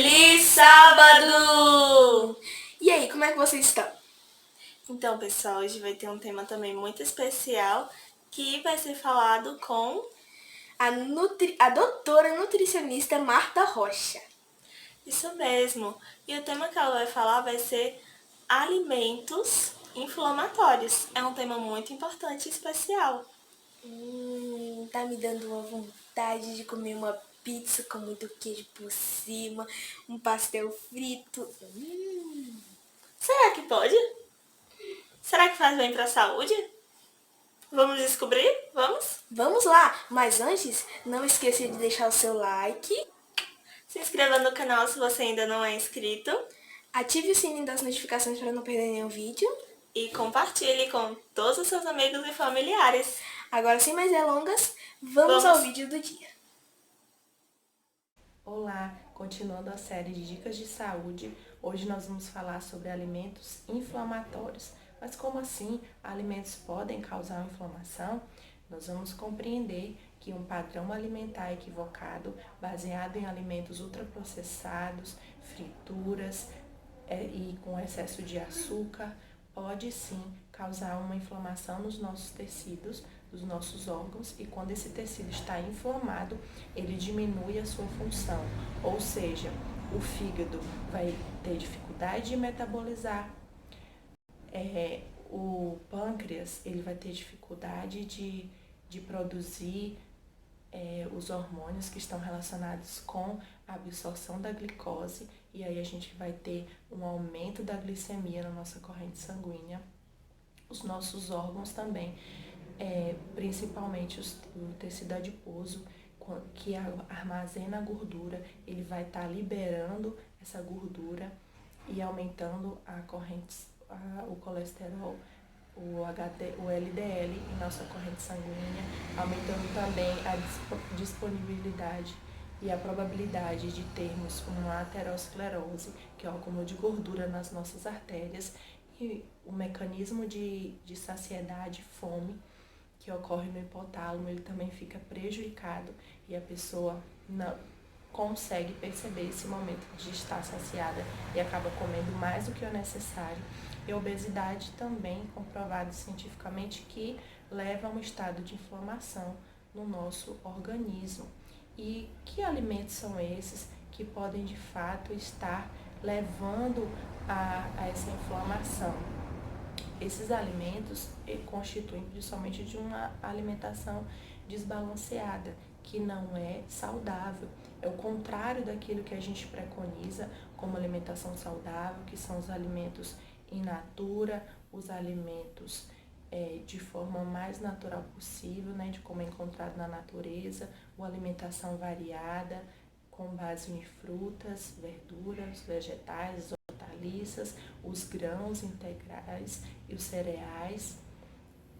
Feliz sábado! E aí, como é que vocês estão? Então, pessoal, hoje vai ter um tema também muito especial que vai ser falado com a doutora nutricionista Marta Rocha. Isso mesmo. E o tema que ela vai falar vai ser alimentos inflamatórios. É um tema muito importante e especial. Tá me dando uma vontade de comer uma pizza com muito queijo por cima, um pastel frito. Será que pode? Será que faz bem para a saúde? Vamos descobrir? Vamos? Vamos lá! Mas antes, não esqueça de deixar o seu like. Se inscreva no canal se você ainda não é inscrito. Ative o sininho das notificações para não perder nenhum vídeo. E compartilhe com todos os seus amigos e familiares. Agora, sem mais delongas, vamos ao vídeo do dia. Olá, continuando a série de dicas de saúde, hoje nós vamos falar sobre alimentos inflamatórios. Mas como assim alimentos podem causar inflamação? Nós vamos compreender que um padrão alimentar equivocado, baseado em alimentos ultraprocessados, frituras e com excesso de açúcar, pode sim causar uma inflamação nos nossos tecidos, dos nossos órgãos, e quando esse tecido está inflamado, ele diminui a sua função, ou seja, o fígado vai ter dificuldade de metabolizar, o pâncreas ele vai ter dificuldade de produzir os hormônios que estão relacionados com a absorção da glicose, e aí a gente vai ter um aumento da glicemia na nossa corrente sanguínea. Os nossos órgãos também, principalmente o tecido adiposo, que armazena a gordura, ele vai estar liberando essa gordura e aumentando o colesterol, o LDL em nossa corrente sanguínea, aumentando também a disponibilidade e a probabilidade de termos uma aterosclerose, que é o acúmulo de gordura nas nossas artérias, e o mecanismo de saciedade, fome, que ocorre no hipotálamo, ele também fica prejudicado e a pessoa não consegue perceber esse momento de estar saciada e acaba comendo mais do que o necessário. E a obesidade também comprovado cientificamente que leva a um estado de inflamação no nosso organismo. E que alimentos são esses que podem de fato estar levando a essa inflamação? Esses alimentos constituem principalmente de uma alimentação desbalanceada, que não é saudável. É o contrário daquilo que a gente preconiza como alimentação saudável, que são os alimentos in natura, os alimentos de forma mais natural possível, né, de como é encontrado na natureza, uma alimentação variada, com base em frutas, verduras, vegetais, hortaliças, os grãos integrais e os cereais,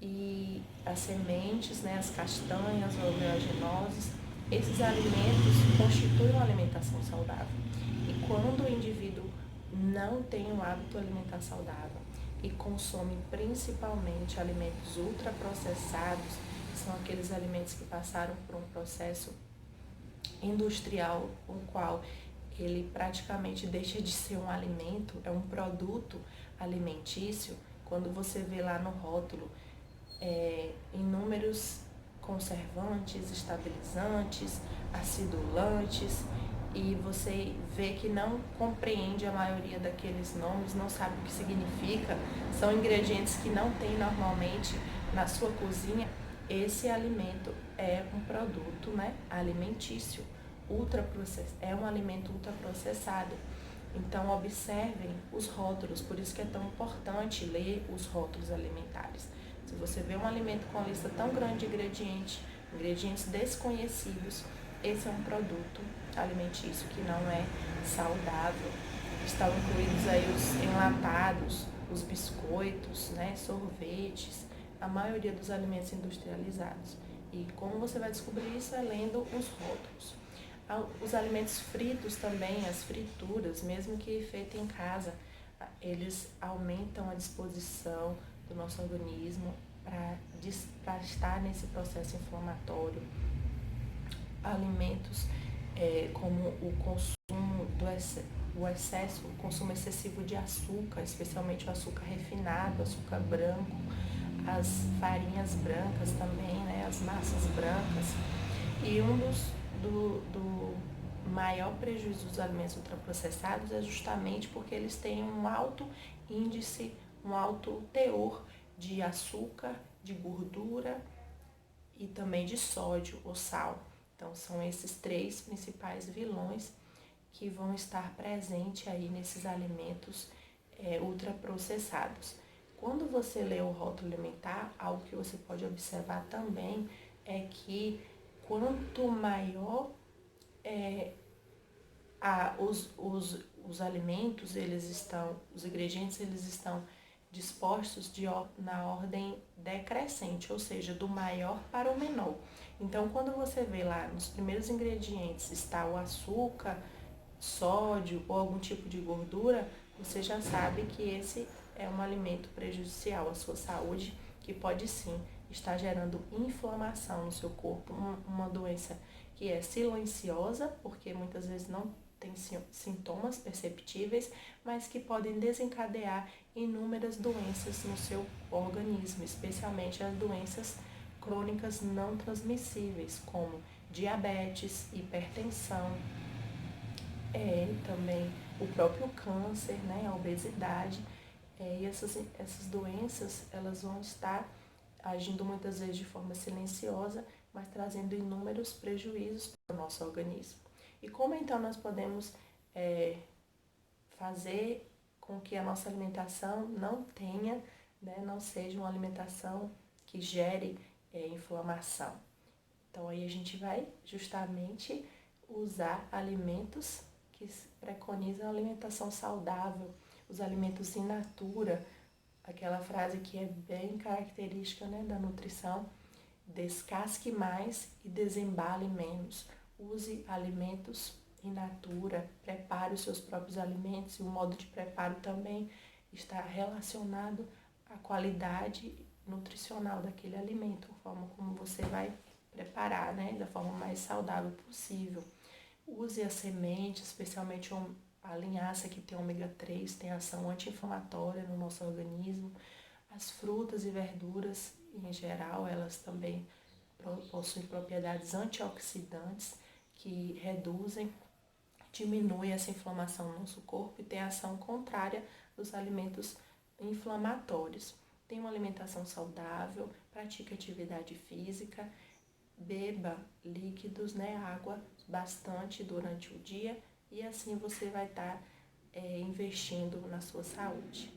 e as sementes, né, as castanhas, oleaginosas. Esses alimentos constituem uma alimentação saudável. E quando o indivíduo não tem um hábito alimentar saudável e consome principalmente alimentos ultraprocessados, que são aqueles alimentos que passaram por um processo industrial, o qual ele praticamente deixa de ser um alimento, é um produto alimentício. Quando você vê lá no rótulo inúmeros conservantes, estabilizantes, acidulantes, e você vê que não compreende a maioria daqueles nomes, não sabe o que significa, são ingredientes que não tem normalmente na sua cozinha. Esse alimento é um produto, né, alimentício, é um alimento ultraprocessado. Então observem os rótulos, por isso que é tão importante ler os rótulos alimentares. Se você vê um alimento com uma lista tão grande de ingredientes desconhecidos, esse é um produto alimentício que não é saudável. Estão incluídos aí os enlatados, os biscoitos, né, sorvetes, a maioria dos alimentos industrializados. E como você vai descobrir isso é lendo os rótulos. Os alimentos fritos também, as frituras, mesmo que feita em casa, eles aumentam a disposição do nosso organismo para estar nesse processo inflamatório. Alimentos como o consumo o excesso, o consumo excessivo de açúcar, especialmente o açúcar refinado, o açúcar branco, as farinhas brancas também, né, as massas brancas. E do maior prejuízo dos alimentos ultraprocessados é justamente porque eles têm um alto índice, um alto teor de açúcar, de gordura e também de sódio ou sal. Então são esses três principais vilões que vão estar presentes aí nesses alimentos ultraprocessados. Quando você lê o rótulo alimentar, algo que você pode observar também é que quanto maior os alimentos, os ingredientes eles estão dispostos na ordem decrescente, ou seja, do maior para o menor. Então, quando você vê lá nos primeiros ingredientes está o açúcar, sódio ou algum tipo de gordura, você já sabe que esse é um alimento prejudicial à sua saúde, que pode sim estar gerando inflamação no seu corpo, uma doença que é silenciosa, porque muitas vezes não tem sintomas perceptíveis, mas que podem desencadear inúmeras doenças no seu organismo, especialmente as doenças crônicas não transmissíveis, como diabetes, hipertensão, também o próprio câncer, né, a obesidade. E essas doenças, elas vão estar agindo muitas vezes de forma silenciosa, mas trazendo inúmeros prejuízos para o nosso organismo. E como então nós podemos fazer com que a nossa alimentação não tenha, né, não seja uma alimentação que gere inflamação? Então aí a gente vai justamente usar alimentos que preconizam a alimentação saudável, os alimentos in natura, aquela frase que é bem característica, né, da nutrição: descasque mais e desembale menos. Use alimentos in natura, prepare os seus próprios alimentos, e o modo de preparo também está relacionado à qualidade nutricional daquele alimento, a forma como você vai preparar, né, da forma mais saudável possível. Use as sementes, especialmente a linhaça que tem ômega 3, tem ação anti-inflamatória no nosso organismo. As frutas e verduras, em geral, elas também possuem propriedades antioxidantes que diminuem essa inflamação no nosso corpo e tem ação contrária dos alimentos inflamatórios. Tenha uma alimentação saudável, pratique atividade física, beba líquidos, né, água bastante durante o dia, e assim você vai estar investindo na sua saúde.